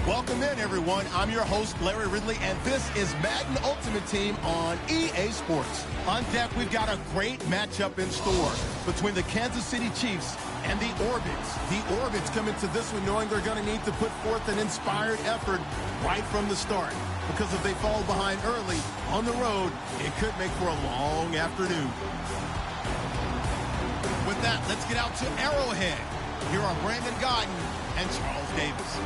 Welcome in, everyone. I'm your host, Larry Ridley, and this is Madden Ultimate Team on EA Sports. On deck, we've got a great matchup in store between the Kansas City Chiefs and the Orbits. The Orbits come into this one knowing they're going to need to put forth an inspired effort right from the start, because if they fall behind early on the road, it could make for a long afternoon. With that, let's get out to Arrowhead. Here are Brandon Gaudin and Charles Davis.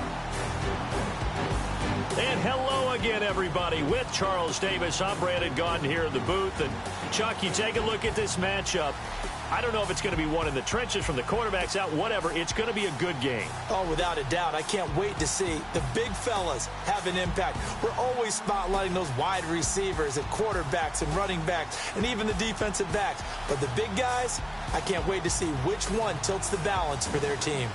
And hello again, everybody. With Charles Davis, I'm Brandon Gaudin here in the booth. And, Chuck, you take a look at this matchup. I don't know if it's going to be one in the trenches from the quarterbacks out, whatever. It's going to be a good game. Oh, without a doubt. I can't wait to see the big fellas have an impact. We're always spotlighting those wide receivers and quarterbacks and running backs and even the defensive backs. But the big guys, I can't wait to see which one tilts the balance for their team.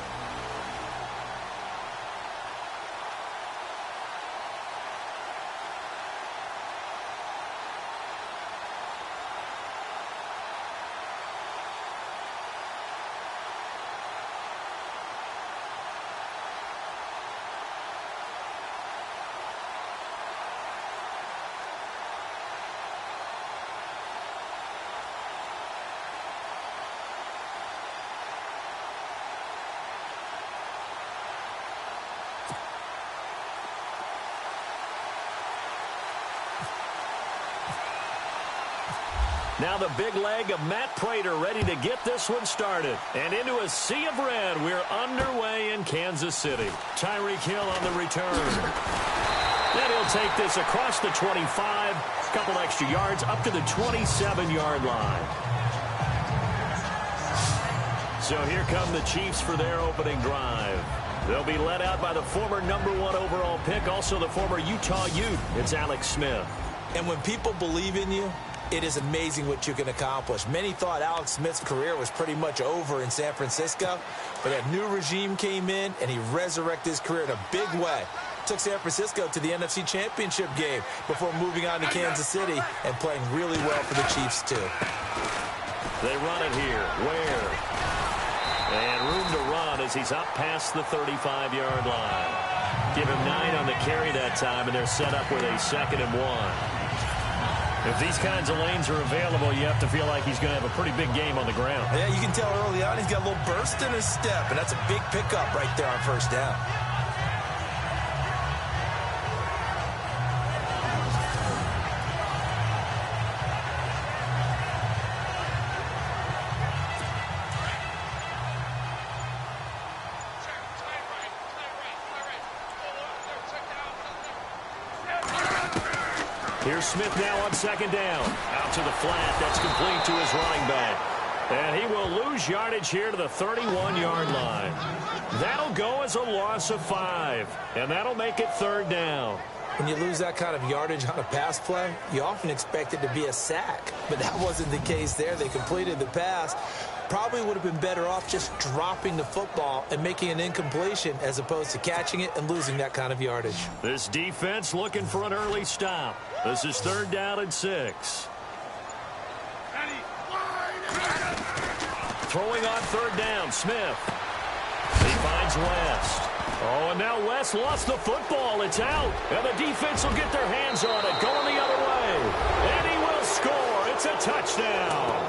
Now the big leg of Matt Prater ready to get this one started. And into a sea of red, we're underway in Kansas City. Tyreek Hill on the return. And he'll take this across the 25, a couple extra yards, up to the 27-yard line. So here come the Chiefs for their opening drive. They'll be led out by the former #1 overall pick, also the former Utah Ute. It's Alex Smith. And when people believe in you, it is amazing what you can accomplish. Many thought Alex Smith's career was pretty much over in San Francisco, but that new regime came in, and he resurrected his career in a big way. Took San Francisco to the NFC Championship game before moving on to Kansas City and playing really well for the Chiefs, too. They run it here. Ware. And room to run as he's up past the 35-yard line. Give him 9 on the carry that time, and they're set up with a 2nd and 1. If these kinds of lanes are available, you have to feel like he's going to have a pretty big game on the ground. Yeah, you can tell early on he's got a little burst in his step, and that's a big pickup right there on first down. Here's Smith now on 2nd down. Out to the flat. That's complete to his running back. And he will lose yardage here to the 31-yard line. That'll go as a loss of 5. And that'll make it 3rd down. When you lose that kind of yardage on a pass play, you often expect it to be a sack. But that wasn't the case there. They completed the pass. Probably would have been better off just dropping the football and making an incompletion as opposed to catching it and losing that kind of yardage. This defense looking for an early stop. This is 3rd down and 6. Throwing on 3rd down, Smith. He finds West. Oh, and now West lost the football. It's out. And the defense will get their hands on it, going the other way. And he will score. It's a touchdown.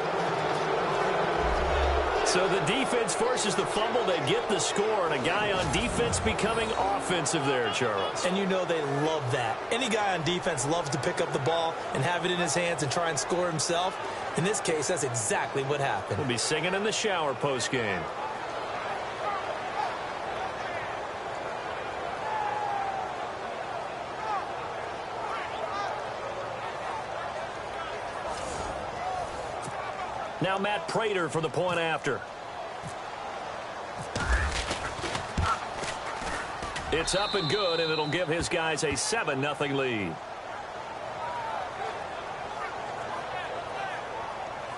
So the defense forces the fumble. They get the score, and a guy on defense becoming offensive there, Charles. And you know they love that. Any guy on defense loves to pick up the ball and have it in his hands and try and score himself. In this case, that's exactly what happened. We'll be singing in the shower postgame. Now Matt Prater for the point after. It's up and good, and it'll give his guys a 7-0 lead.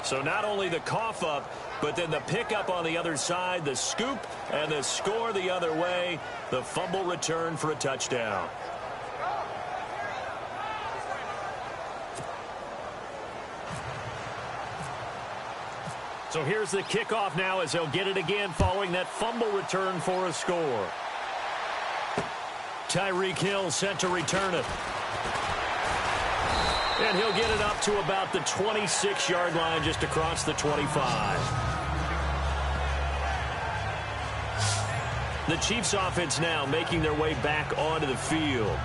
So not only the cough up, but then the pickup on the other side, the scoop, and the score the other way. The fumble return for a touchdown. So here's the kickoff now as they'll get it again following that fumble return for a score. Tyreek Hill set to return it. And he'll get it up to about the 26-yard line just across the 25. The Chiefs offense now making their way back onto the field.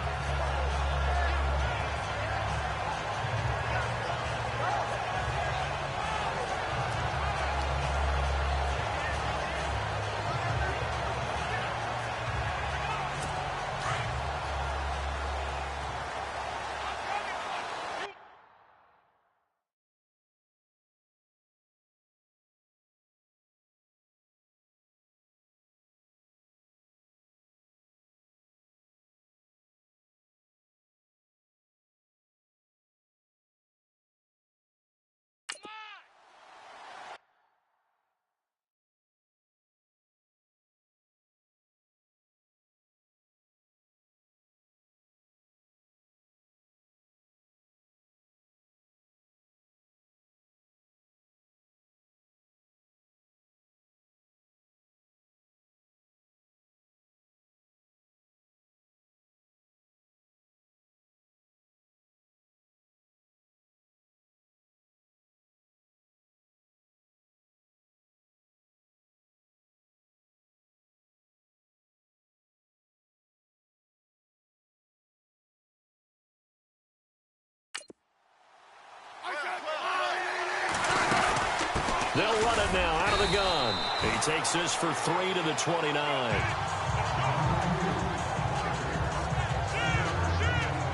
They'll run it now out of the gun. He takes this for 3 to the 29.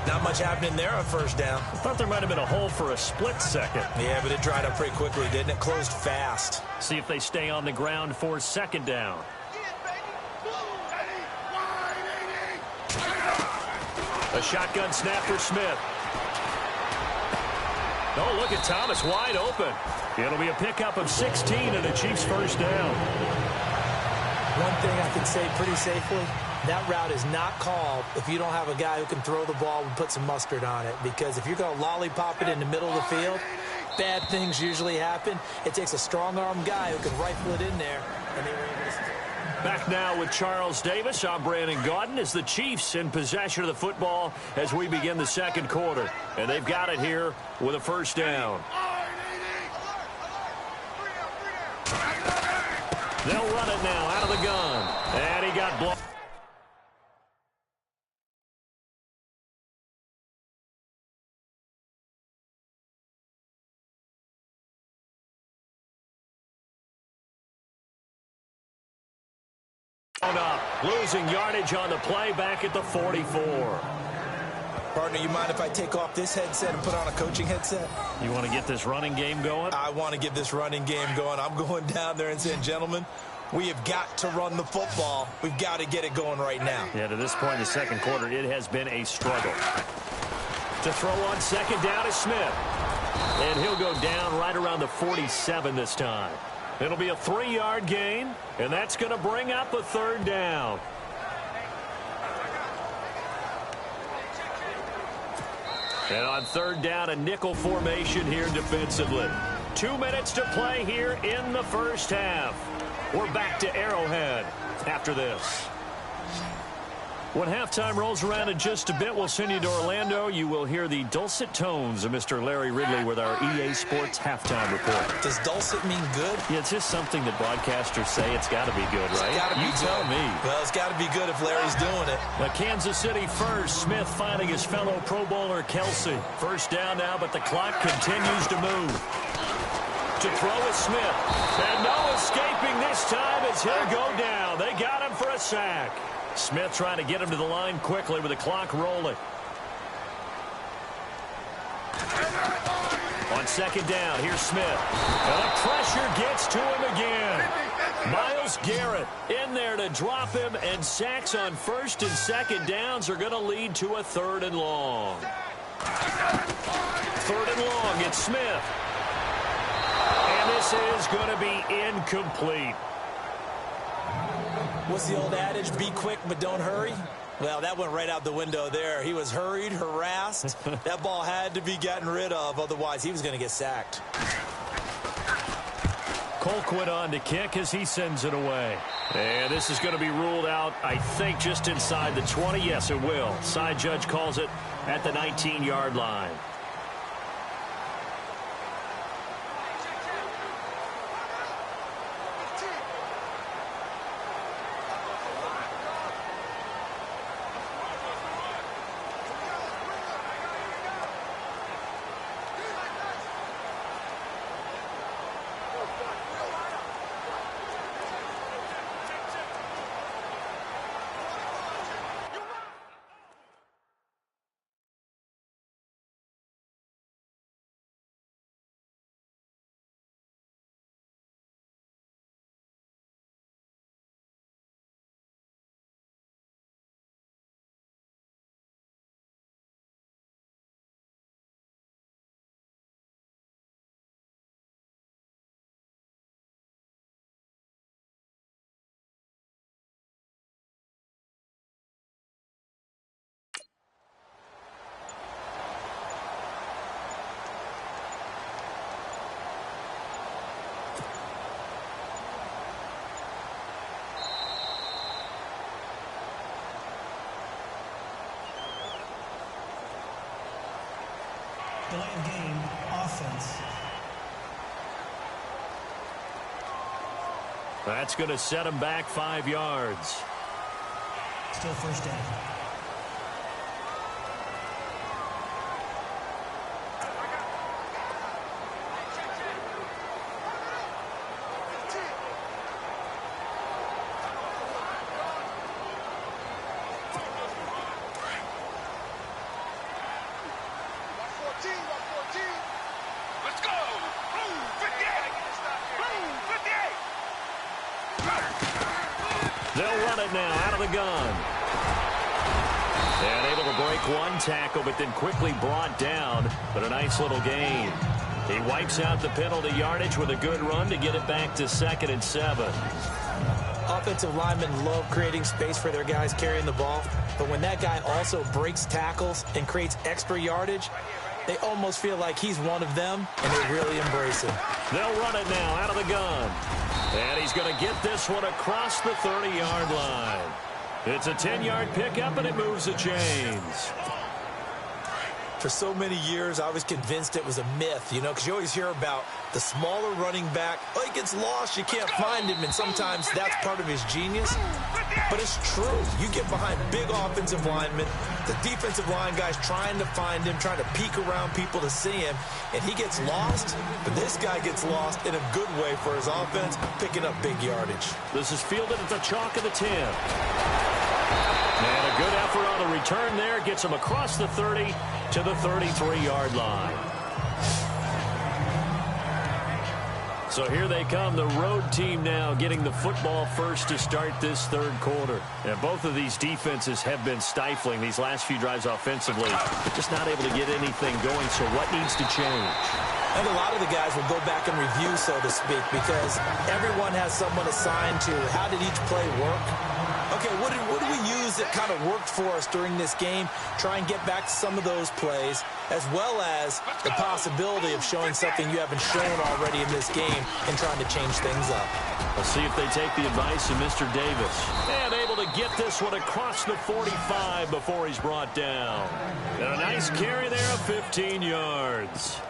Not much happening there on 1st down. I thought there might have been a hole for a split second. Yeah, but it dried up pretty quickly, didn't it? Closed fast. See if they stay on the ground for 2nd down. A shotgun snap for Smith. Oh, look at Thomas wide open. It'll be a pickup of 16 and the Chiefs' 1st down. One thing I can say pretty safely, that route is not called if you don't have a guy who can throw the ball and put some mustard on it. Because if you're going to lollipop it in the middle of the field, bad things usually happen. It takes a strong-arm guy who can rifle it in there, and they were able to... Back now with Charles Davis. I'm Brandon Gaudin as the Chiefs in possession of the football as we begin the 2nd quarter. And they've got it here with a 1st down. They'll run it now out of the gun. And he got blocked. Up, losing yardage on the play back at the 44. Partner, you mind if I take off this headset and put on a coaching headset? You want to get this running game going? I want to get this running game going. I'm going down there and saying, gentlemen, We have got to run the football. We've got to get it going right now. Yeah, to this point in the second quarter, it has been a struggle. To throw on second down is Smith. And he'll go down right around the 47 this time. It'll be a 3-yard gain, and that's going to bring up a third down. And on third down, a nickel formation here defensively. 2 minutes to play here in the first half. We're back to Arrowhead after this. When halftime rolls around in just a bit, we'll send you to Orlando. You will hear the dulcet tones of Mr. Larry Ridley with our EA Sports halftime report. Does dulcet mean good? Yeah, it's just something that broadcasters say. It's got to be good, right? It's got to be you tell me. Well, it's got to be good if Larry's doing it. The Kansas City first. Smith finding his fellow Pro Bowler Kelsey. First down now, but the clock continues to move. To throw is Smith. And no escaping this time as he'll go down. They got him for a sack. Smith trying to get him to the line quickly with the clock rolling. On second down, here's Smith. And the pressure gets to him again. Myles Garrett in there to drop him, and sacks on first and second downs are going to lead to a third and long. Third and long, it's Smith. And this is going to be incomplete. What's the old adage? Be quick, but don't hurry. Well, that went right out the window there. He was hurried, harassed. That ball had to be gotten rid of. Otherwise, he was going to get sacked. Colquitt on to kick as he sends it away. And this is going to be ruled out, I think, just inside the 20. Yes, it will. Side judge calls it at the 19-yard line. Delay of game, offense. That's going to set him back 5 yards. Still first down. They'll run it now out of the gun. And able to break one tackle, but then quickly brought down. But a nice little gain. He wipes out the penalty yardage with a good run to get it back to 2nd and 7. Offensive linemen love creating space for their guys carrying the ball. But when that guy also breaks tackles and creates extra yardage, they almost feel like he's one of them, and they really embrace him. They'll run it now out of the gun. And he's going to get this one across the 30-yard line. It's a 10-yard pickup, and it moves the chains. For so many years, I was convinced it was a myth, you know, because you always hear about the smaller running back. Oh, he gets lost, you can't find him, and sometimes that's part of his genius. But it's true. You get behind big offensive linemen, the defensive line guys trying to find him, trying to peek around people to see him, and he gets lost. But this guy gets lost in a good way for his offense, picking up big yardage. This is fielded at the chalk of the 10. And a good effort on the return there. Gets him across the 30 to the 33-yard line. So here they come, the road team now getting the football first to start this third quarter. And both of these defenses have been stifling these last few drives offensively. Just not able to get anything going, so what needs to change? I think a lot of the guys will go back and review, so to speak, because everyone has someone assigned to how did each play work. Okay, what did we use that kind of worked for us during this game? Try and get back to some of those plays, as well as the possibility of showing something you haven't shown already in this game and trying to change things up. Let's see if they take the advice of Mr. Davis. And able to get this one across the 45 before he's brought down. And a nice carry there of 15 yards.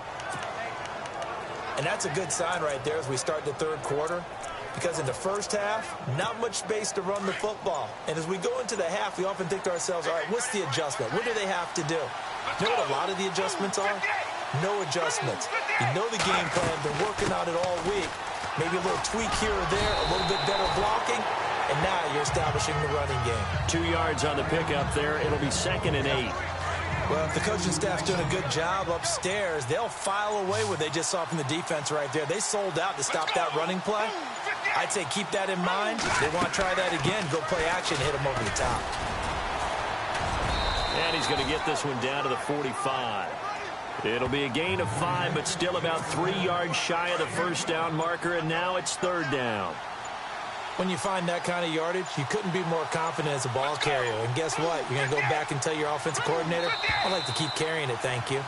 And that's a good sign right there as we start the third quarter. Because in the first half, not much space to run the football. And as we go into the half, we often think to ourselves, all right, what's the adjustment? What do they have to do? You know what a lot of the adjustments are? No adjustments. You know the game plan. Been working on it all week. Maybe a little tweak here or there, a little bit better blocking, and now you're establishing the running game. 2 yards on the pickup there. It'll be 2nd and 8. Well, if the coaching staff's doing a good job upstairs, they'll file away what they just saw from the defense right there. They sold out to stop that running play. I'd say keep that in mind. If they want to try that again, go play action, hit them over the top. And he's going to get this one down to the 45. It'll be a gain of 5, but still about 3 yards shy of the first down marker, and now it's 3rd down. When you find that kind of yardage, you couldn't be more confident as a ball carrier. And guess what? You're going to go back and tell your offensive coordinator, I'd like to keep carrying it, thank you.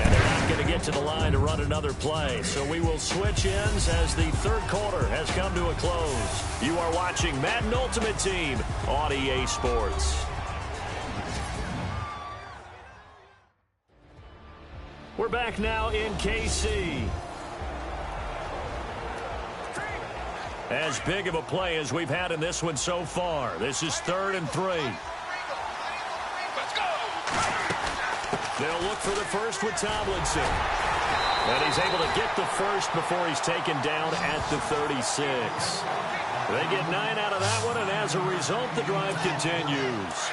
And they're not going to get to the line to run another play. So we will switch ends as the third quarter has come to a close. You are watching Madden Ultimate Team on EA Sports. We're back now in KC. As big of a play as we've had in this one so far. This is 3rd and 3. They'll look for the first with Tomlinson. And he's able to get the first before he's taken down at the 36. They get 9 out of that one, and as a result, the drive continues.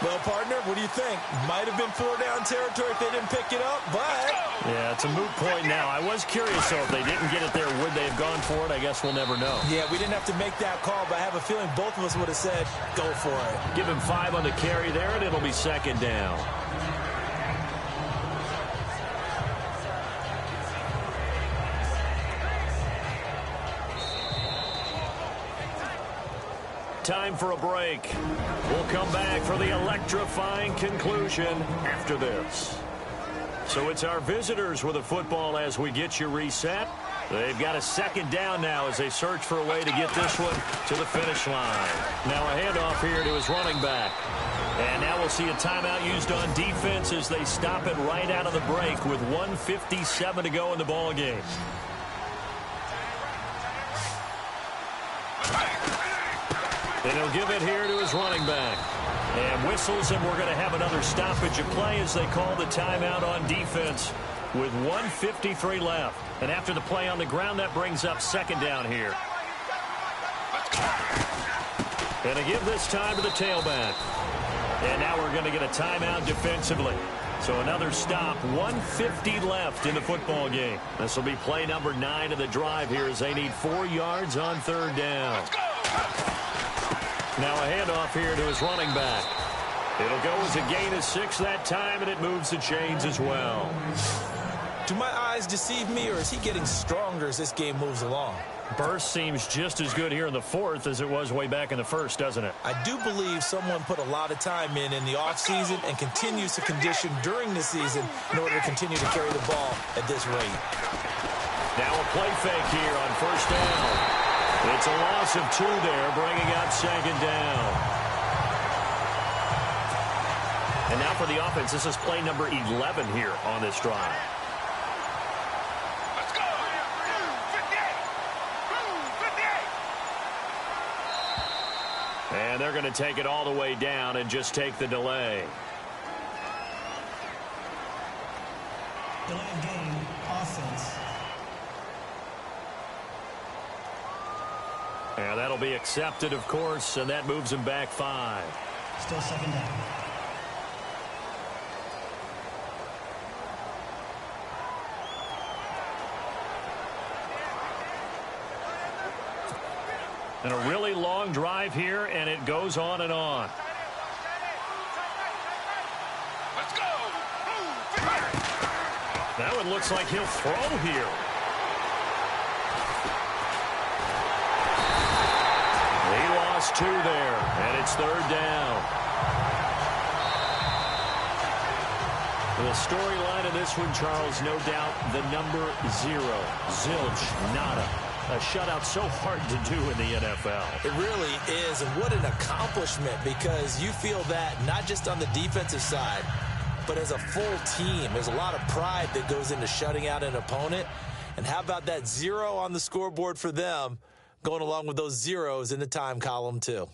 Well, partner, what do you think? Might have been 4-down territory if they didn't pick it up, but... Yeah, it's a moot point now. I was curious, though, if they didn't get it there, would they have gone for it? I guess we'll never know. Yeah, we didn't have to make that call, but I have a feeling both of us would have said, go for it. Give him 5 on the carry there, and it'll be 2nd down. Time for a break. We'll come back for the electrifying conclusion after this. So it's our visitors with the football as we get you reset. They've got a 2nd down now as they search for a way to get this one to the finish line. Now a handoff here to his running back. And now we'll see a timeout used on defense as they stop it right out of the break with 1:57 to go in the ball game. And he'll give it here to his running back. And whistles, and we're going to have another stoppage of play as they call the timeout on defense with 1:53 left. And after the play on the ground, that brings up 2nd down here. And they give this time to the tailback. And now we're going to get a timeout defensively. So another stop, 1:50 left in the football game. This will be play number 9 of the drive here as they need 4 yards on 3rd down. Now a handoff here to his running back. It'll go as a gain of 6 that time, and it moves the chains as well. Do my eyes deceive me, or is he getting stronger as this game moves along? Burst seems just as good here in the 4th as it was way back in the 1st, doesn't it? I do believe someone put a lot of time in the offseason and continues to condition during the season in order to continue to carry the ball at this rate. Now a play fake here on 1st down. It's a loss of 2 there, bringing up 2nd down. And now for the offense, this is play number 11 here on this drive. Let's go! 58! And they're going to take it all the way down and just take the delay. Delay of game, offense. And that'll be accepted, of course, and that moves him back 5. Still 2nd down. And a really long drive here, and it goes on and on. Let's go. That one looks like he'll throw here. He lost 2 there, and it's 3rd down. The storyline of this one, Charles, no doubt the number 0. Zilch, nada. A shutout so hard to do in the NFL. It really is, and what an accomplishment, because you feel that not just on the defensive side, but as a full team. There's a lot of pride that goes into shutting out an opponent. And how about that 0 on the scoreboard for them, going along with those zeros in the time column too.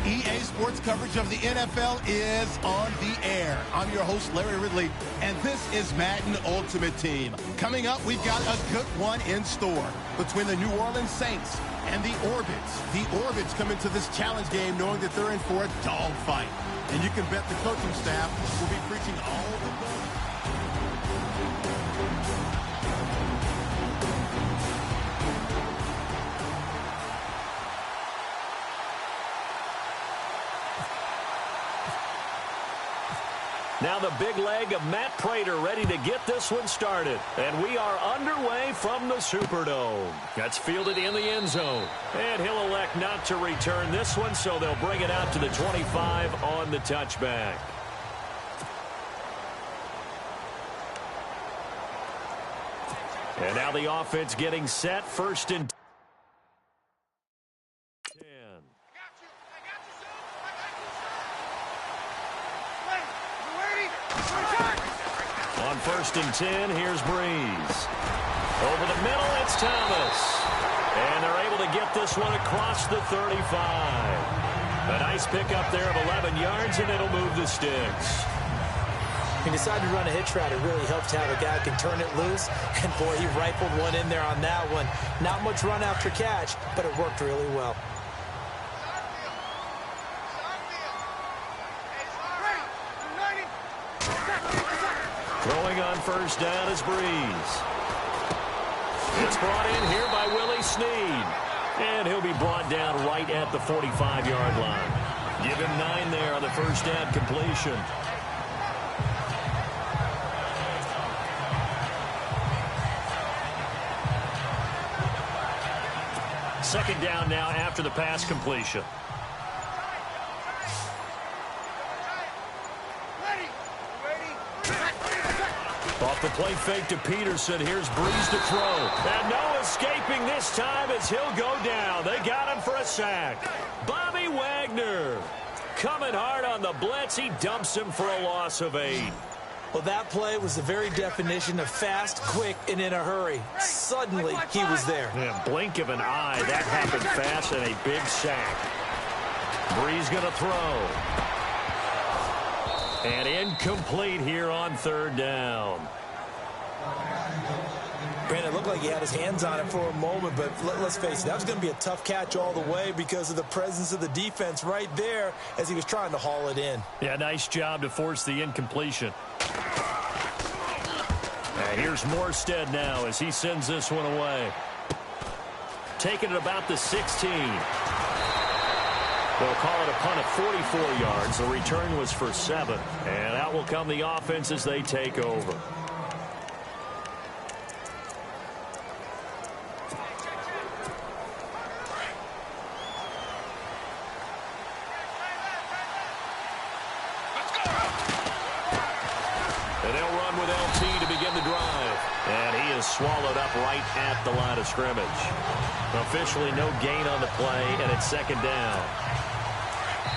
EA Sports coverage of the NFL is on the air. I'm your host, Larry Ridley, and this is Madden Ultimate Team. Coming up, we've got a good one in store between the New Orleans Saints and the Orbits. The Orbits come into this challenge game knowing that they're in for a dogfight. And you can bet the coaching staff will be preaching all the goals. Now the big leg of Matt Prater ready to get this one started. And we are underway from the Superdome. That's fielded in the end zone. And he'll elect not to return this one, so they'll bring it out to the 25 on the touchback. And now the offense getting set. 1st and 10. On 1st and 10, here's Breeze. Over the middle, it's Thomas. And they're able to get this one across the 35. A nice pickup there of 11 yards, and it'll move the sticks. He decided to run a hitch route. It really helped to have a guy who can turn it loose. And, boy, he rifled one in there on that one. Not much run after catch, but it worked really well. Throwing on 1st down is Breeze. It's brought in here by Willie Snead. And he'll be brought down right at the 45-yard line. Give him 9 there on the first down completion. Second down now after the pass completion. Off the play fake to Peterson. Here's Breeze to throw. And no escaping this time as he'll go down. They got him for a sack. Bobby Wagner coming hard on the blitz. He dumps him for a loss of 8. Well, that play was the very definition of fast, quick, and in a hurry. Suddenly, he was there. Yeah, blink of an eye. That happened fast and a big sack. Breeze going to throw. And incomplete here on third down. Brandon, it looked like he had his hands on it for a moment, but let's face it, that was going to be a tough catch all the way because of the presence of the defense right there as he was trying to haul it in. Yeah, nice job to force the incompletion. And here's Morstead now as he sends this one away. Taking it about the 16. They'll call it a punt of 44 yards. The return was for 7. And out will come the offense as they take over. And they'll run with LT to begin the drive. And he is swallowed up right at the line of scrimmage. Officially no gain on the play, and it's second down.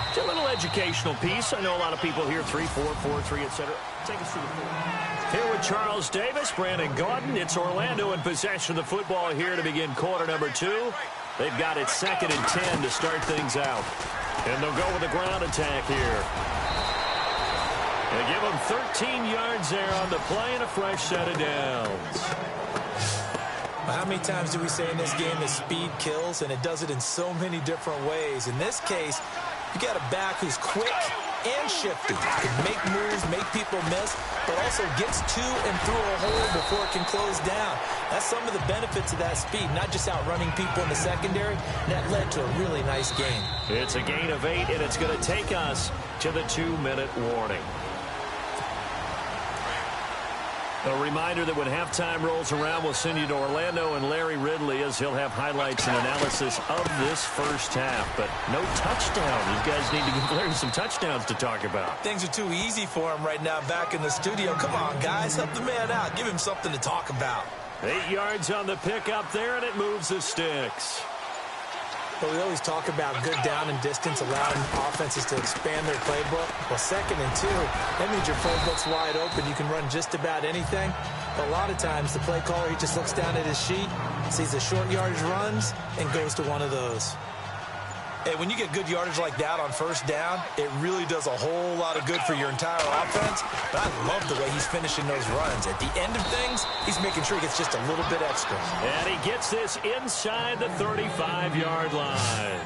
It's a little educational piece. I know a lot of people here, 3-4, 4-3, etc. Take us through the field. Here with Charles Davis, Brandon Gaudin. It's Orlando in possession of the football here to begin quarter number 2. They've got it 2nd and 10 to start things out. And they'll go with the ground attack here. They give them 13 yards there on the play and a fresh set of downs. How many times do we say in this game that speed kills, and it does it in so many different ways? In this case, you got a back who's quick and shifty. Can make moves, make people miss, but also gets to and through a hole before it can close down. That's some of the benefits of that speed, not just outrunning people in the secondary. That led to a really nice game. It's a gain of 8, and it's going to take us to the 2-minute warning. A reminder that when halftime rolls around, we'll send you to Orlando and Larry Ridley as he'll have highlights and analysis of this first half. But no touchdown. You guys need to give Larry some touchdowns to talk about. Things are too easy for him right now back in the studio. Come on, guys. Help the man out. Give him something to talk about. 8 yards on the pickup there, and it moves the sticks. But we always talk about good down and distance, allowing offenses to expand their playbook. Well, 2nd and 2, that means your playbook's wide open. You can run just about anything. But a lot of times, the play caller, he just looks down at his sheet, sees the short yardage runs, and goes to one of those. And when you get good yardage like that on first down, it really does a whole lot of good for your entire offense. But I love the way he's finishing those runs. At the end of things, he's making sure he gets just a little bit extra. And he gets this inside the 35-yard line.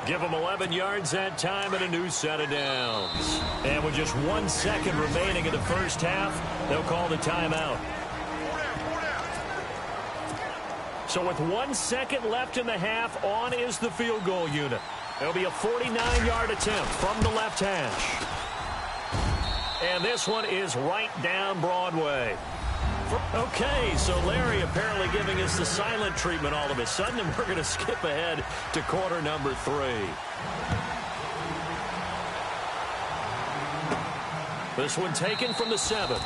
Give him 11 yards that time and a new set of downs. And with just 1 second remaining in the first half, they'll call the timeout. So with 1 second left in the half, on is the field goal unit. It'll be a 49-yard attempt from the left hash. And this one is right down Broadway. Okay, so Larry apparently giving us the silent treatment all of a sudden, and we're going to skip ahead to quarter number 3. This one taken from the 7.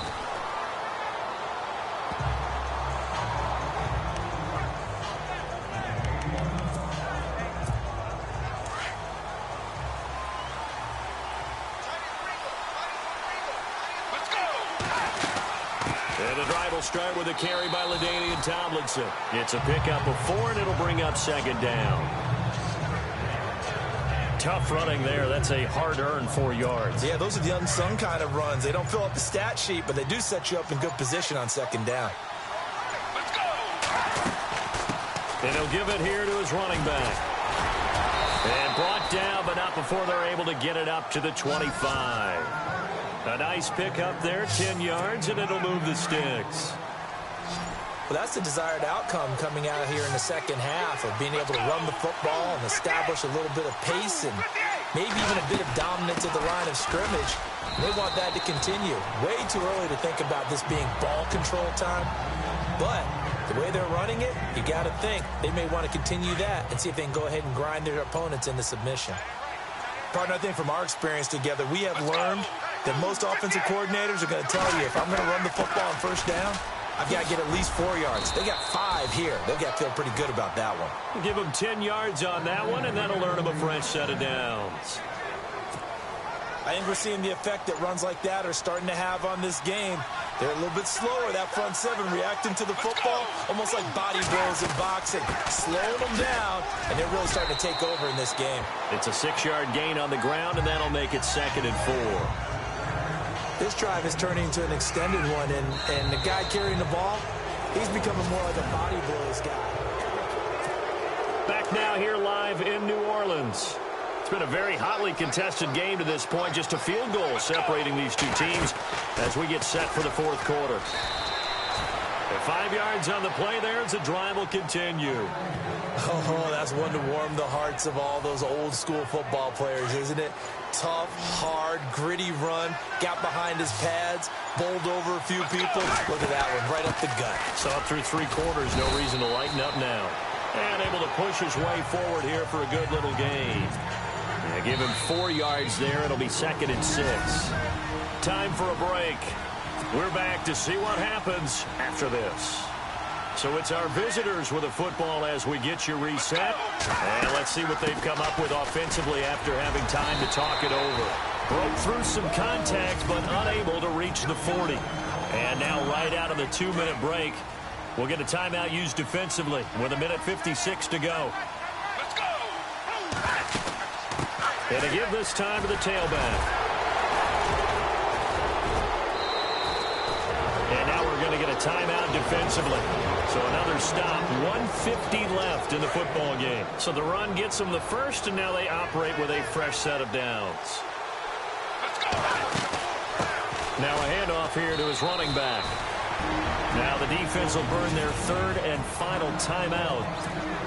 Start with a carry by LaDainian Tomlinson. It's a pickup of 4, and it'll bring up 2nd down. Tough running there. That's a hard-earned 4 yards. Yeah, those are the unsung kind of runs. They don't fill up the stat sheet, but they do set you up in good position on 2nd down. Let's go! And he'll give it here to his running back. And brought down, but not before they're able to get it up to the 25. A nice pickup there, 10 yards, and it'll move the sticks. Well, that's the desired outcome coming out here in the second half of being able to run the football and establish a little bit of pace and maybe even a bit of dominance at the line of scrimmage. They want that to continue. Way too early to think about this being ball control time. But the way they're running it, you got to think they may want to continue that and see if they can go ahead and grind their opponents into submission. Partner, I think from our experience together, we have learned that most offensive coordinators are going to tell you, if I'm going to run the football on first down, I've got to get at least 4 yards. They got 5 here. They've got to feel pretty good about that one. Give them 10 yards on that one, and that'll earn them a fresh set of downs. I think we're seeing the effect that runs like that are starting to have on this game. They're a little bit slower, that front seven, reacting to the football, almost like body blows in boxing, slowing them down, and they're really starting to take over in this game. It's a 6-yard gain on the ground, and that'll make it 2nd and 4. This drive is turning into an extended one, and the guy carrying the ball, he's becoming more like a body blows guy. Back now here live in New Orleans. It's been a very hotly contested game to this point. Just a field goal separating these two teams as we get set for the 4th quarter. And 5 yards on the play there as the drive will continue. Oh, that's one to warm the hearts of all those old school football players, isn't it? Tough, hard, gritty run, got behind his pads, bowled over a few people. Look at that one, right up the gut. So up through 3 quarters, no reason to lighten up now. And able to push his way forward here for a good little gain. Yeah, give him 4 yards there. It'll be 2nd and 6. Time for a break. We're back to see what happens after this. So it's our visitors with a football as we get you reset. And let's see what they've come up with offensively after having time to talk it over. Broke through some contact, but unable to reach the 40. And now right out of the 2-minute break, we'll get a timeout used defensively with 1:56 to go. And to give this time to the tailback. And now we're going to get a timeout defensively. So another stop, 1:50 left in the football game. So the run gets them the first, and now they operate with a fresh set of downs. Now a handoff here to his running back. Now the defense will burn their 3rd and final timeout.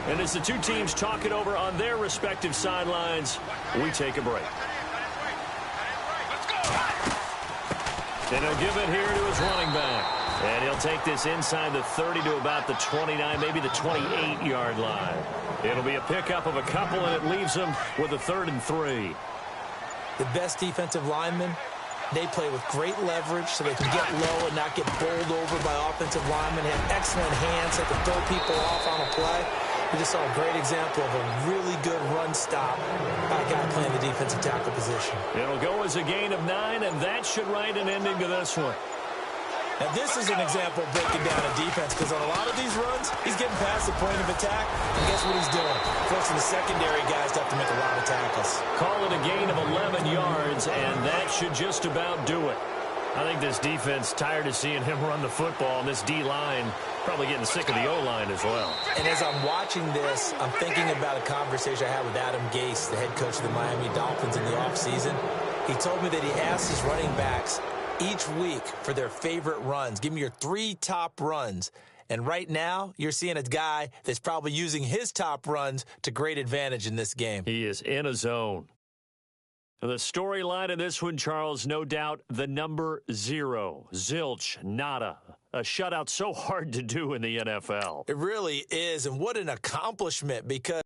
And as the two teams talk it over on their respective sidelines, we take a break. And he'll give it here to his running back. And he'll take this inside the 30 to about the 29, maybe the 28-yard line. It'll be a pickup of a couple, and it leaves them with a 3rd and 3. The best defensive linemen, they play with great leverage so they can get low and not get bowled over by offensive linemen. They have excellent hands that can throw people off on a play. We just saw a great example of a really good run stop by a guy playing the defensive tackle position. It'll go as a gain of 9, and that should write an ending to this one. Now, this is an example of breaking down a defense, because on a lot of these runs, he's getting past the point of attack, and guess what he's doing? Forcing the secondary guys to have to make a lot of tackles. Call it a gain of 11 yards, and that should just about do it. I think this defense tired of seeing him run the football, and this D-line probably getting sick of the O-line as well. And as I'm watching this, I'm thinking about a conversation I had with Adam Gase, the head coach of the Miami Dolphins in the offseason. He told me that he asked his running backs each week for their favorite runs. Give me your 3 top runs. And right now, you're seeing a guy that's probably using his top runs to great advantage in this game. He is in a zone. The storyline of this one, Charles, no doubt the number 0. Zilch, nada. A shutout so hard to do in the NFL. It really is, and what an accomplishment, because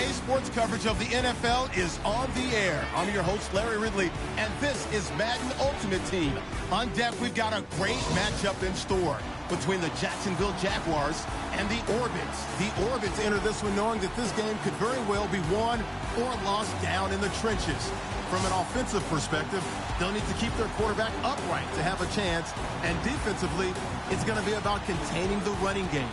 EA Sports coverage of the NFL is on the air. I'm your host, Larry Ridley, and this is Madden Ultimate Team. On deck, we've got a great matchup in store between the Jacksonville Jaguars and the Orbits. The Orbits enter this one knowing that this game could very well be won or lost down in the trenches. From an offensive perspective, they'll need to keep their quarterback upright to have a chance, and defensively, it's going to be about containing the running game.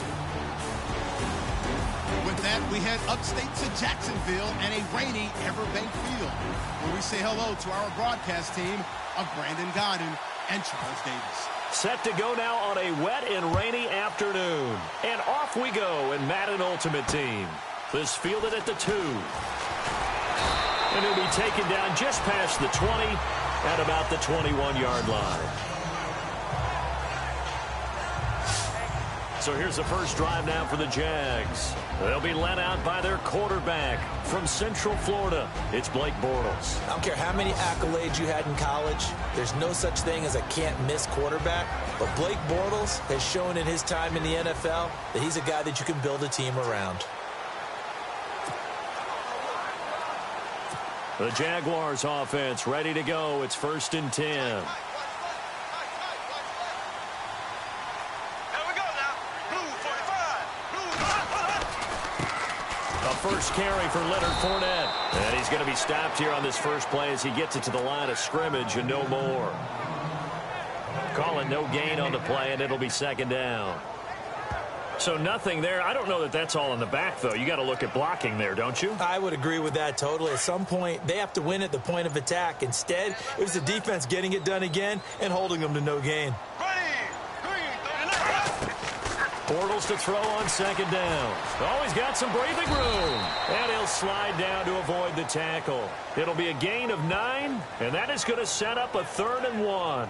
With that, we head upstate to Jacksonville and a rainy Everbank Field, where we say hello to our broadcast team of Brandon Godden and Charles Davis. Set to go now on a wet and rainy afternoon. And off we go in Madden Ultimate Team. This fielded at the 2. And he'll be taken down just past the 20 at about the 21-yard line. So here's the first drive now for the Jags. They'll be led out by their quarterback from Central Florida. It's Blake Bortles. I don't care how many accolades you had in college. There's no such thing as a can't-miss quarterback. But Blake Bortles has shown in his time in the NFL that he's a guy that you can build a team around. The Jaguars offense ready to go. It's 1st and 10. First carry for Leonard Fournette. And he's going to be stopped here on this first play as he gets it to the line of scrimmage and no more. Call it no gain on the play, and it'll be 2nd down. So nothing there. I don't know that that's all in the back, though. You got to look at blocking there, don't you? I would agree with that totally. At some point, they have to win at the point of attack. Instead, it was the defense getting it done again and holding them to no gain. Bortles to throw on 2nd down. Oh, he's got some breathing room. And he'll slide down to avoid the tackle. It'll be a gain of 9, and that is going to set up a 3rd and 1.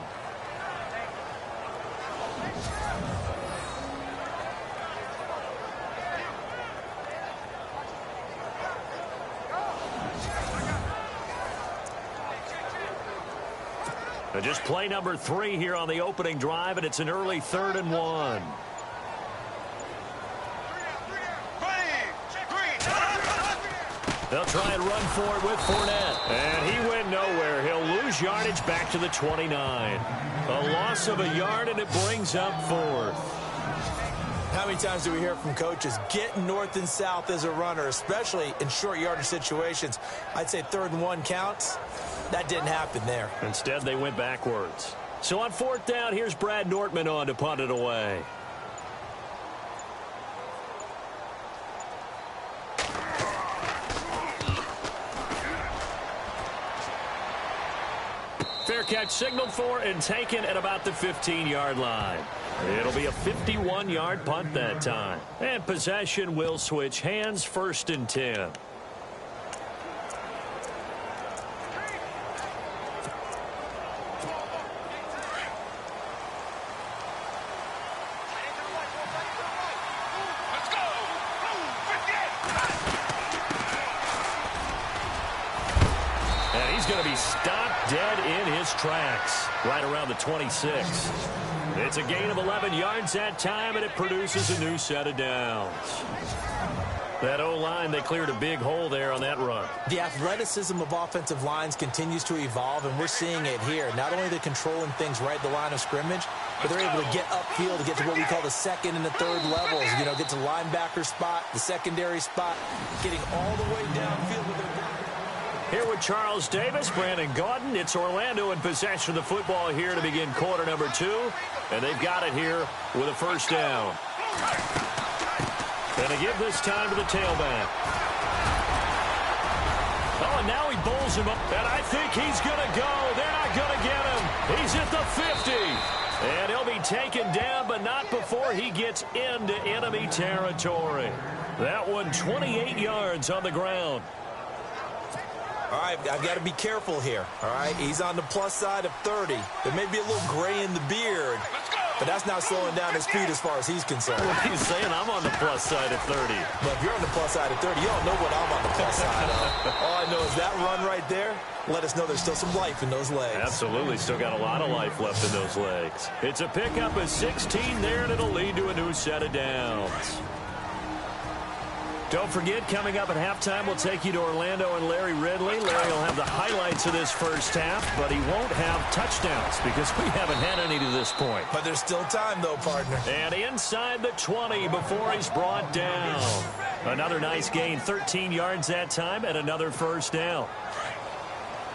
And just play number 3 here on the opening drive, and it's an early 3rd and 1. They'll try and run for it with Fournette. And he went nowhere. He'll lose yardage back to the 29. A loss of a yard, and it brings up 4th. How many times do we hear from coaches getting north and south as a runner, especially in short yardage situations? I'd say 3rd and 1 counts. That didn't happen there. Instead, they went backwards. So on 4th down, here's Brad Nortman on to punt it away. Fair catch signaled for and taken at about the 15-yard line. It'll be a 51-yard punt that time. And possession will switch hands, 1st and 10. And he's going to be stopped dead in his tracks right around the 26. It's a gain of 11 yards that time, and it produces a new set of downs. That O-line, they cleared a big hole there on that run. The athleticism of offensive lines continues to evolve, and we're seeing it here. Not only are they controlling things right at the line of scrimmage, but they're able to get upfield to get to what we call the 2nd and the 3rd levels. You know, get to linebacker spot, the secondary spot, getting all the way downfield with their... Here with Charles Davis, Brandon Gaudin. It's Orlando in possession of the football here to begin quarter number 2. And they've got it here with a 1st down. And they give this time to the tailback. Oh, and now he bowls him up. And I think he's going to go. They're not going to get him. He's at the 50. And he'll be taken down, but not before he gets into enemy territory. That one 28 yards on the ground. All right, I've got to be careful here. All right, he's on the plus side of 30. There may be a little gray in the beard, but that's not slowing down his speed as far as he's concerned. Well, he's saying I'm on the plus side of 30. But if you're on the plus side of 30, you don't know what I'm on the plus side of. All I know is that run right there, let us know there's still some life in those legs. Absolutely, still got a lot of life left in those legs. It's a pickup of 16 there, and it'll lead to a new set of downs. Don't forget, coming up at halftime, we'll take you to Orlando and Larry Ridley. Larry will have the highlights of this first half, but he won't have touchdowns because we haven't had any to this point. But there's still time, though, partner. And inside the 20 before he's brought down. Another nice gain, 13 yards that time, and another first down.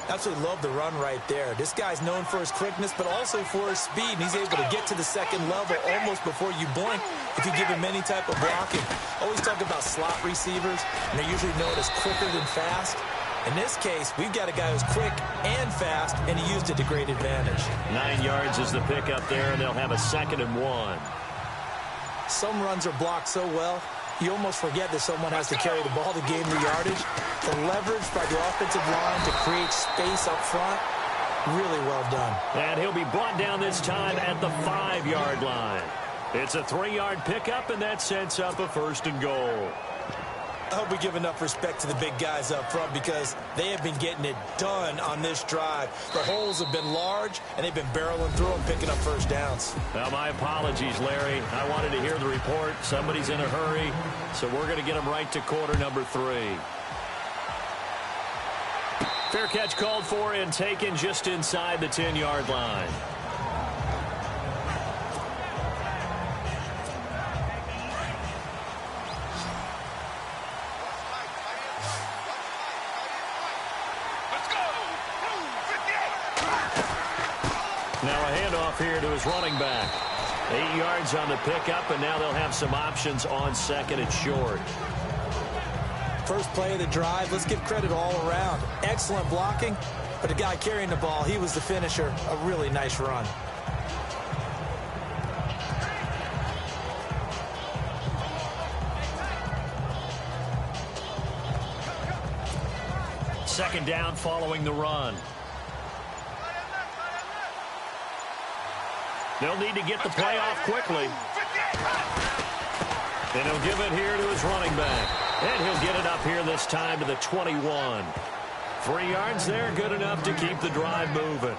Absolutely love the run right there. This guy's known for his quickness, but also for his speed. And he's able to get to the second level almost before you blink if you give him any type of blocking. Always talk about slot receivers, and they're usually known as quicker than fast. In this case, we've got a guy who's quick and fast, and he used it to great advantage. 9 yards is the pickup there, and they'll have a 2nd and 1. Some runs are blocked so well, you almost forget that someone has to carry the ball to gain the yardage. The leverage by the offensive line to create space up front, really well done. And he'll be brought down this time at the 5-yard line. It's a 3-yard pickup, and that sets up a 1st and goal. I hope we give enough respect to the big guys up front because they have been getting it done on this drive. The holes have been large, and they've been barreling through them, picking up first downs. Now, my apologies, Larry. I wanted to hear the report. Somebody's in a hurry, so we're going to get him right to quarter number 3. Fair catch called for and taken just inside the 10-yard line. Now a handoff here to his running back. 8 yards on the pickup, and now they'll have some options on 2nd and short. First play of the drive, let's give credit all around. Excellent blocking, but the guy carrying the ball, he was the finisher. A really nice run. Second down following the run. They'll need to get the play off quickly. And he'll give it here to his running back. And he'll get it up here this time to the 21. 3 yards there, good enough to keep the drive moving.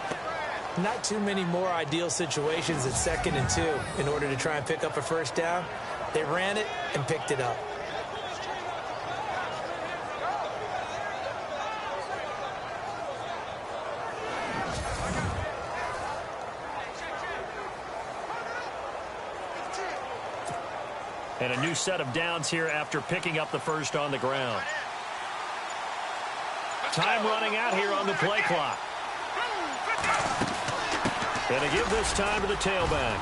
Not too many more ideal situations at 2nd and 2 in order to try and pick up a first down. They ran it and picked it up. And a new set of downs here after picking up the first on the ground. Time running out here on the play clock. And to give this time to the tailback.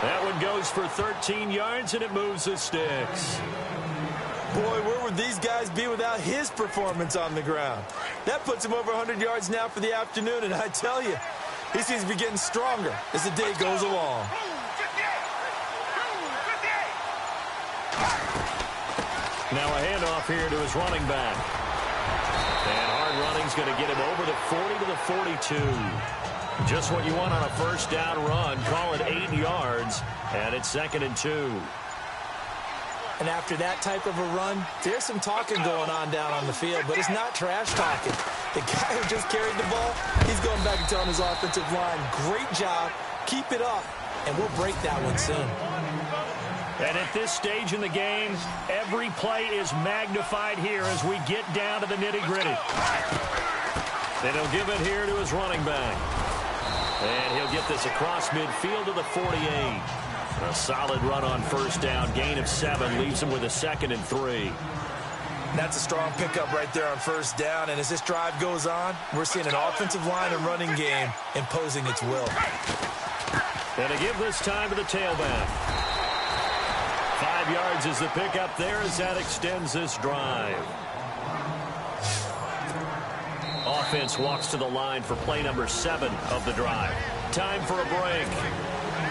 That one goes for 13 yards, and it moves the sticks. Boy, where would these guys be without his performance on the ground? That puts him over 100 yards now for the afternoon, and I tell you, he seems to be getting stronger as the day goes along. Now a handoff here to his running back. And hard running's going to get him over the 40 to the 42. Just what you want on a first down run. Call it 8 yards, and it's 2nd and 2. And after that type of a run, there's some talking going on down on the field, but it's not trash talking. The guy who just carried the ball, he's going back and telling his offensive line, great job, keep it up, and we'll break that one soon. And at this stage in the game, every play is magnified here as we get down to the nitty-gritty. And he'll give it here to his running back. And he'll get this across midfield to the 48. A solid run on first down, gain of 7, leaves him with a 2nd and 3. That's a strong pickup right there on first down, and as this drive goes on, we're seeing an offensive line and running game imposing its will. And to give this time to the tailback. 5 yards is the pickup there as that extends this drive. Offense walks to the line for play number 7 of the drive. Time for a break.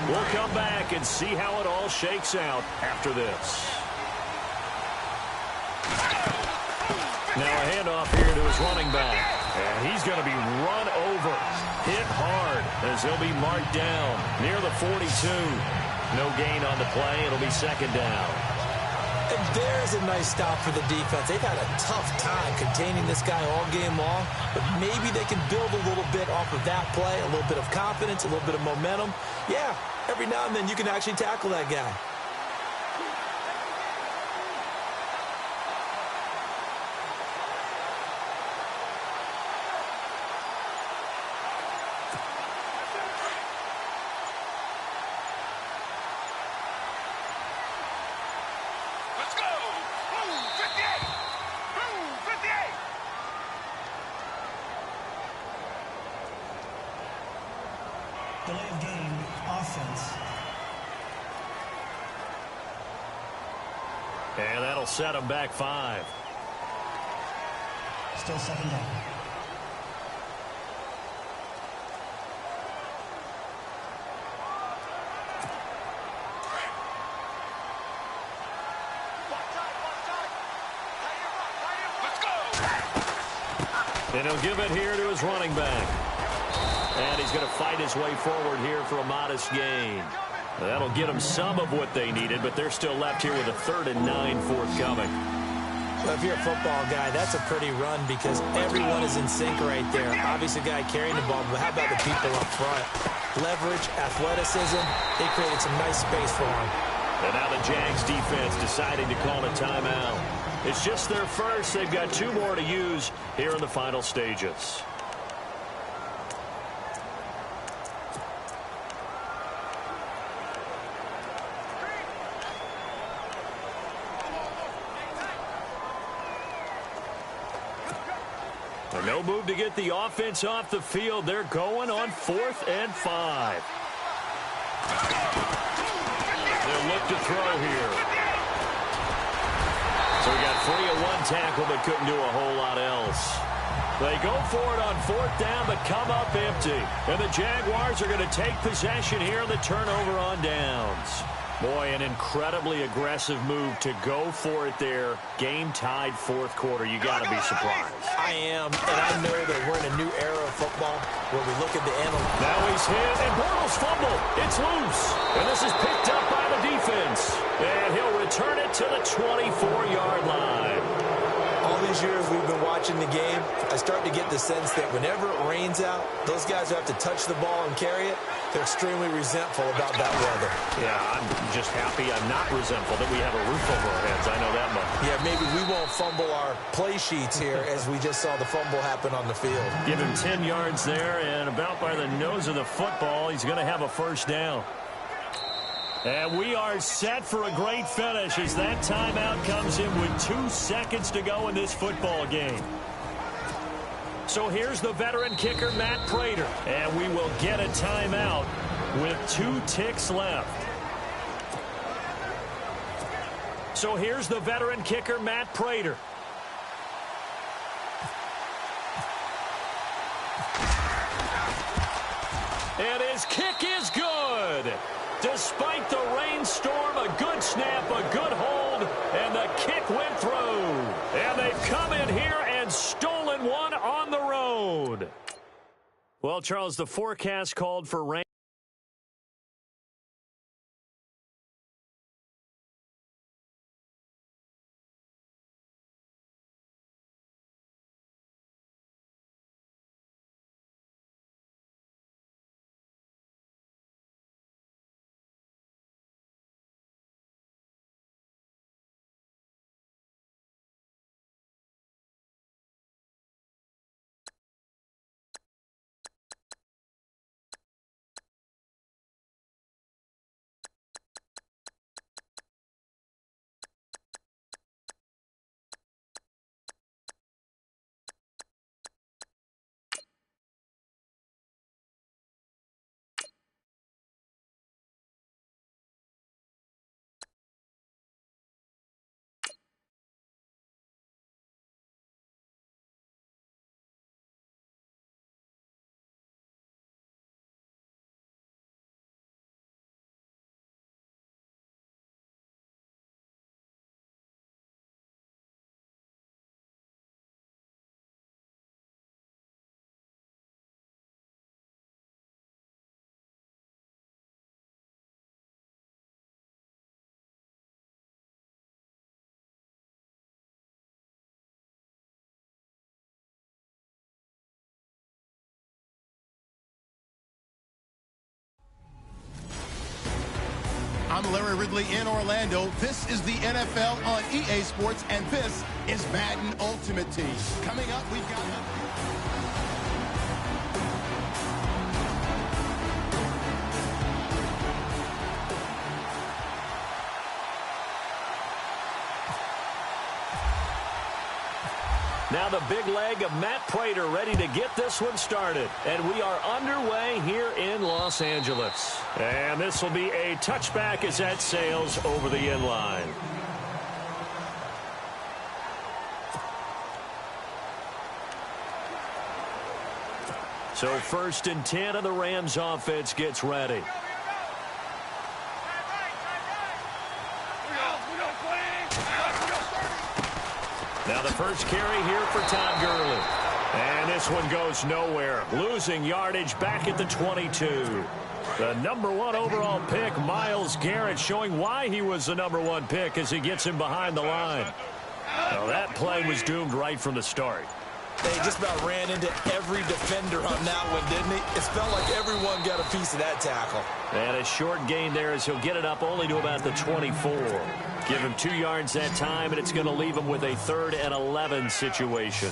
We'll come back and see how it all shakes out after this. Now a handoff here to his running back. And he's going to be run over, hit hard as he'll be marked down near the 42. No gain on the play. It'll be 2nd down. And there's a nice stop for the defense. They've had a tough time containing this guy all game long, but maybe they can build a little bit off of that play, a little bit of confidence, a little bit of momentum. Yeah, every now and then you can actually tackle that guy. Delay of game, offense. And that'll set them back 5. Still second down. And he'll give it here to his running back. And he's going to fight his way forward here for a modest gain. That'll get them some of what they needed, but they're still left here with a 3rd and 9 forthcoming. Well, if you're a football guy, that's a pretty run because everyone is in sync right there. Obviously, the guy carrying the ball, but how about the people up front? Leverage, athleticism, they created some nice space for him. And now the Jags defense deciding to call a timeout. It's just their first. They've got 2 more to use here in the final stages. No move to get the offense off the field. They're going on 4th and 5. They'll look to throw here. So we got 3 of 1 tackle, but couldn't do a whole lot else. They go for it on 4th down, but come up empty. And the Jaguars are going to take possession here on the turnover on downs. Boy, an incredibly aggressive move to go for it there. Game tied 4th quarter. You got to be surprised. I am, and I know that we're in a new era of football where we look at the analytics. Now he's hit, and Bortles fumble. It's loose. And this is picked up by the defense. And he'll return it to the 24-yard line. All these years we've been watching the game, I start to get the sense that whenever it rains out, those guys who have to touch the ball and carry it, they're extremely resentful about that weather. Yeah, I'm just happy I'm not resentful that we have a roof over our heads. I know that much. Yeah, maybe we won't fumble our play sheets here as we just saw the fumble happen on the field. Give him 10 yards there, and about by the nose of the football, he's going to have a 1st down. And we are set for a great finish as that timeout comes in with 2 seconds to go in this football game. So here's the veteran kicker, Matt Prater. And we will get a timeout with 2 ticks left. So here's the veteran kicker, Matt Prater. And his kick is good. Despite the rainstorm, a good snap, a good hold, and the kick went through. And they've come in here and stolen one on the road. Well, Charles, the forecast called for rain. I'm Larry Ridley in Orlando. This is the NFL on EA Sports, and this is Madden Ultimate Team. Coming up, we've got... Now the big leg of Matt Prater ready to get this one started. And we are underway here in Los Angeles. And this will be a touchback as that sails over the end line. So 1st and 10 of the Rams offense gets ready. Now the first carry here for Todd Gurley. And this one goes nowhere. Losing yardage back at the 22. The #1 overall pick, Myles Garrett, showing why he was the #1 pick as he gets him behind the line. Well, that play was doomed right from the start. They just about ran into every defender on that one, didn't he? It felt like everyone got a piece of that tackle. And a short gain there as he'll get it up only to about the 24. Give him 2 yards that time, and it's going to leave him with a 3rd and 11 situation.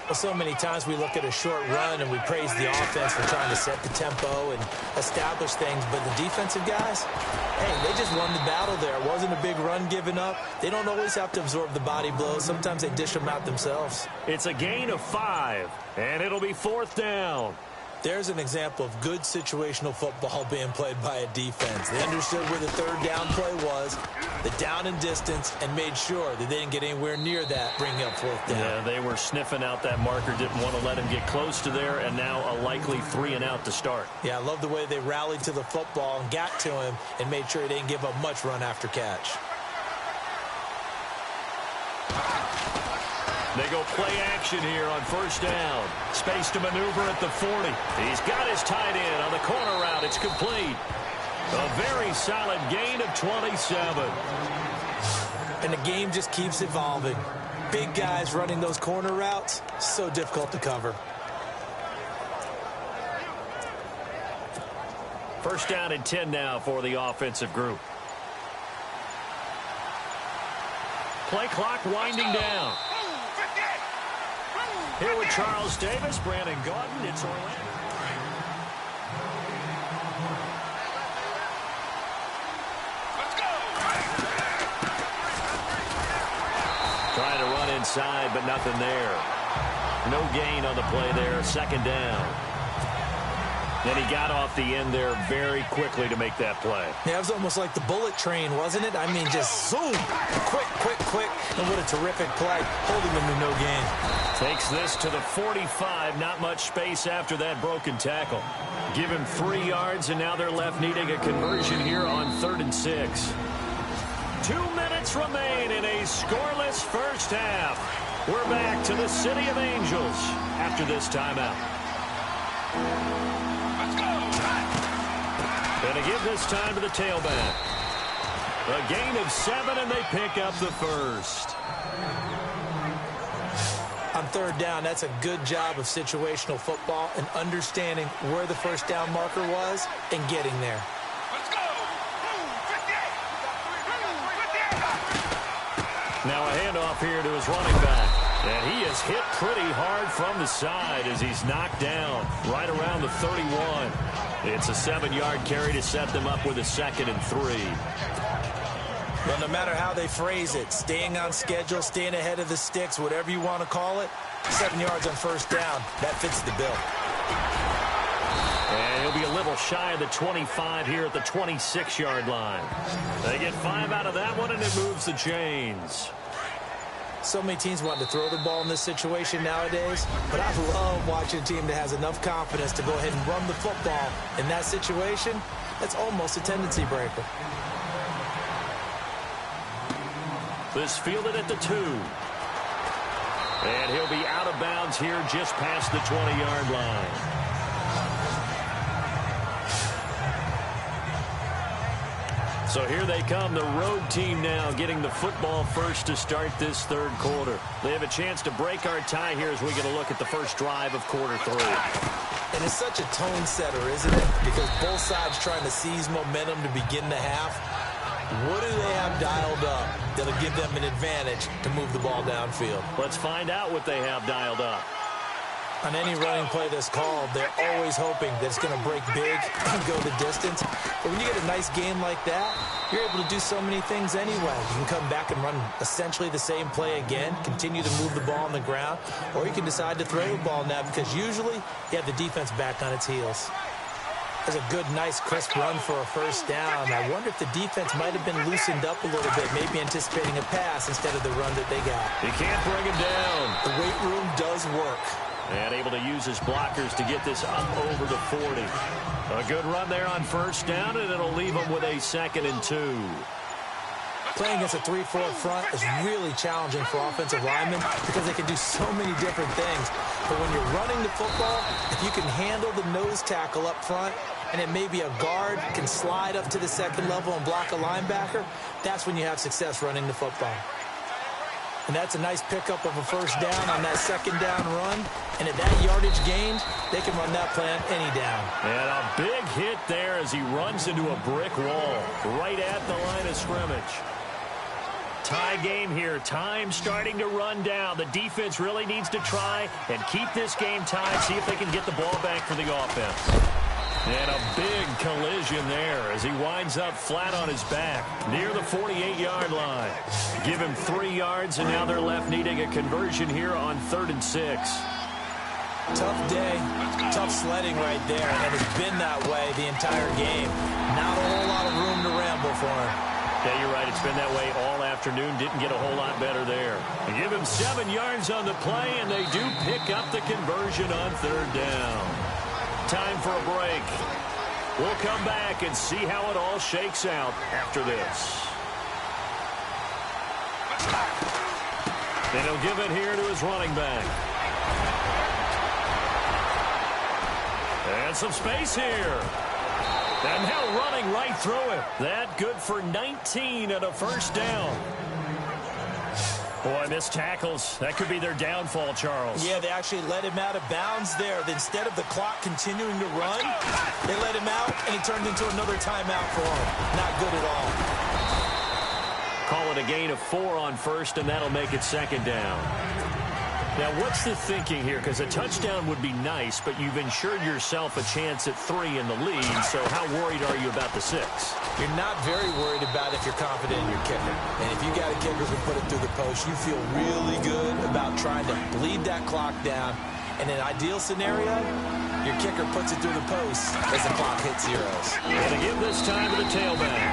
Well, so many times we look at a short run and we praise the offense for trying to set the tempo and establish things, but the defensive guys, hey, they just won the battle there. It wasn't a big run given up. They don't always have to absorb the body blows. Sometimes they dish them out themselves. It's a gain of 5, and it'll be 4th down. There's an example of good situational football being played by a defense. They understood where the 3rd down play was, the down and distance, and made sure that they didn't get anywhere near that, bringing up 4th down. Yeah, they were sniffing out that marker, didn't want to let him get close to there, and now a likely 3 and out to start. Yeah, I love the way they rallied to the football and got to him and made sure he didn't give up much run after catch. They go play action here on 1st down. Space to maneuver at the 40. He's got his tight end on the corner route. It's complete. A very solid gain of 27. And the game just keeps evolving. Big guys running those corner routes, so difficult to cover. 1st down and 10 now for the offensive group. Play clock winding down. Here with Charles Davis, Brandon Gaudin, it's Orlando. Let's go! Trying to run inside, but nothing there. No gain on the play there, 2nd down. Then he got off the end there very quickly to make that play. Yeah, it was almost like the bullet train, wasn't it? I mean, just zoom, quick, quick, quick. And what a terrific play, holding him to no gain. Takes this to the 45, not much space after that broken tackle. Give him 3 yards, and now they're left needing a conversion here on 3rd and 6. 2 minutes remain in a scoreless first half. We're back to the City of Angels after this timeout. And to give this time to the tailback. A gain of 7, and they pick up the 1st. On 3rd down, that's a good job of situational football and understanding where the 1st down marker was and getting there. Let's go! Now a handoff here to his running back. And he is hit pretty hard from the side as he's knocked down right around the 31. It's a 7-yard carry to set them up with a 2nd and 3. Well, no matter how they phrase it, staying on schedule, staying ahead of the sticks, whatever you want to call it, 7 yards on 1st down, that fits the bill. And he'll be a little shy of the 25 here at the 26-yard line. They get 5 out of that one, and it moves the chains. So many teams want to throw the ball in this situation nowadays, but I love watching a team that has enough confidence to go ahead and run the football. In that situation, that's almost a tendency breaker. This fielded at the 2. And he'll be out of bounds here just past the 20-yard line. So here they come, the road team now getting the football first to start this 3rd quarter. They have a chance to break our tie here as we get a look at the first drive of quarter 3. And it's such a tone setter, isn't it? Because both sides trying to seize momentum to begin the half. What do they have dialed up that'll give them an advantage to move the ball downfield? Let's find out what they have dialed up. On any running play that's called, they're always hoping that it's going to break big and go the distance. But when you get a nice game like that, you're able to do so many things anyway. You can come back and run essentially the same play again, continue to move the ball on the ground, or you can decide to throw the ball now because usually you have the defense back on its heels. There's a good, nice, crisp run for a first down. I wonder if the defense might have been loosened up a little bit, maybe anticipating a pass instead of the run that they got. He can't bring him down. The weight room does work. And able to use his blockers to get this up over the 40. A good run there on first down, and it'll leave him with a 2nd and 2. Playing against a 3-4 front is really challenging for offensive linemen because they can do so many different things. But when you're running the football, if you can handle the nose tackle up front, and it may be a guard can slide up to the second level and block a linebacker, that's when you have success running the football. And that's a nice pickup of a first down on that second down run. And at that yardage gained, they can run that play on any down. And a big hit there as he runs into a brick wall right at the line of scrimmage. Tie game here. Time starting to run down. The defense really needs to try and keep this game tied, see if they can get the ball back for the offense. And a big collision there as he winds up flat on his back near the 48-yard line. Give him 3 yards, and now they're left needing a conversion here on 3rd and 6. Tough day, tough sledding right there, and it's been that way the entire game. Not a whole lot of room to ramble for him. Yeah, you're right. It's been that way all afternoon. Didn't get a whole lot better there. They give him 7 yards on the play, and they do pick up the conversion on 3rd down. Time for a break. We'll come back and see how it all shakes out after this. And he'll give it here to his running back. And some space here. And now running right through it. That good for 19 and a first down. Boy, missed tackles. That could be their downfall, Charles. Yeah, they actually let him out of bounds there. Instead of the clock continuing to run, they let him out, and he turned into another timeout for him. Not good at all. Call it a gain of 4 on first, and that'll make it 2nd down. Now, what's the thinking here? Because a touchdown would be nice, but you've ensured yourself a chance at 3 in the lead, so how worried are you about the 6? You're not very worried about if you're confident in your kicker. And if you got a kicker who put it through the post, you feel really good about trying to bleed that clock down. In an ideal scenario, your kicker puts it through the post as the clock hits zeros. And to give this time to the tailback.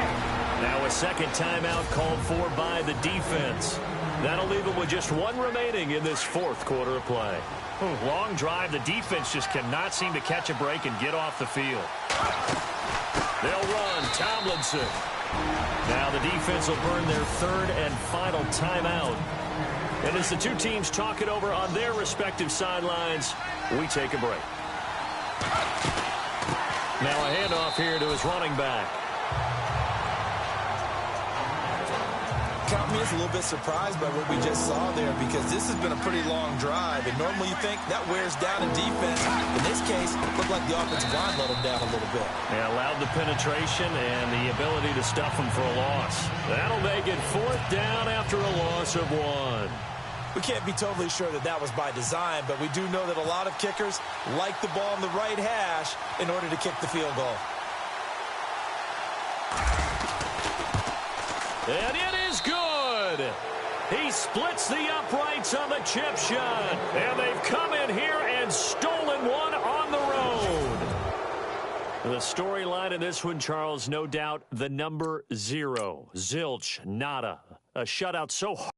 Now a second timeout called for by the defense. That'll leave them with just 1 remaining in this 4th quarter of play. Long drive. The defense just cannot seem to catch a break and get off the field. They'll run. Tomlinson. Now the defense will burn their 3rd and final timeout. And as the two teams talk it over on their respective sidelines, we take a break. Now a handoff here to his running back. Caught me as a little bit surprised by what we just saw there because this has been a pretty long drive, and normally you think that wears down in defense. In this case, it looked like the offensive line let them down a little bit. Yeah, allowed the penetration and the ability to stuff them for a loss. That'll make it 4th down after a loss of 1. We can't be totally sure that that was by design, but we do know that a lot of kickers like the ball on the right hash in order to kick the field goal. And it is good. He splits the uprights on the chip shot. And they've come in here and stolen one on the road. The storyline in this one, Charles, no doubt the number 0. Zilch, nada. A shutout so hard.